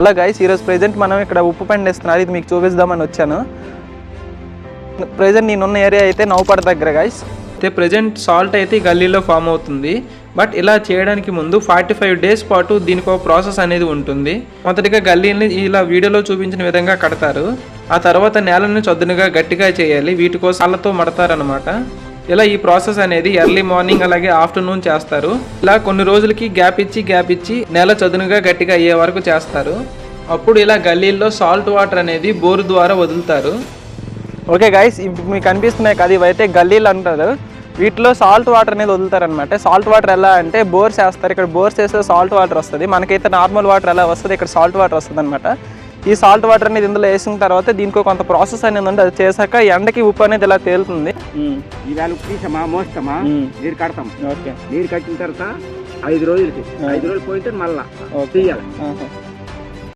Hello guys, ఈరోజు present మనం ఇక్కడ ఉప్పు పండిస్తున్నారు. ఇది మీకు చూపిద్దామని వచ్చాను. ప్రెజెంట్ నేనున్న ఏరియా అయితే నౌపడ దగ్గర గైస్. అయితే ప్రెజెంట్ సాల్ట్ అయితే గల్లీలో ఫామ్ అవుతుంది. బట్ ఇలా చేయడానికి ముందు 45 days పాటు దీనికి ఒక ప్రాసెస్ అనేది ఉంటుంది. మొదటిగా గల్లీని ఇలా వీడియోలో చూపించిన విధంగా కడతారు. ఆ తర్వాత నేలను చదునుగా గట్టిగా చేయాలి. వీటి కోసం కాళ్ళతో మడతారనమాట. ఇలా ఈ ప్రాసెస్ అనేది ఎర్లీ మార్నింగ్ అలాగే ఆఫ్టర్నూన్ చేస్తారు. ఇలా కొన్ని రోజులకి గ్యాప్ ఇచ్చి నేల చదునుగా గట్టిగా అయ్యే వరకు చేస్తారు. అప్పుడు ఇలా గల్లీల్లో సాల్ట్ వాటర్ అనేది బోరు ద్వారా వదులుతారు. ఓకే గైస్, ఇప్పుడు మీకు కనిపిస్తున్నాయి కదా, ఇవైతే గల్లీలు అంటారు. వీటిలో సాల్ట్ వాటర్ అనేది వదులుతారనమాట. సాల్ట్ వాటర్ ఎలా అంటే బోర్స్ వేస్తారు. ఇక్కడ బోర్స్ వేస్తే సాల్ట్ వాటర్ వస్తుంది. మనకైతే నార్మల్ వాటర్ ఎలా వస్తుంది, ఇక్కడ సాల్ట్ వాటర్ వస్తుంది అనమాట. ఈ సాల్ట్ వాటర్ అనేది ఇందులో వేసిన తర్వాత దీనికి కొంత ప్రాసెస్ అనేది ఉంది. అది చేశాక ఎండకి ఉప్పు అనేది ఇలా తేలుతుంది. ఇవాళ ఉప్పు తీసామా, మోస్తామా, నీరు కడతాం. ఓకే, నీరు కట్టిన తర్వాత 5 రోజులకి 5 రోజులు పోయితే మళ్ళా తీయాలి.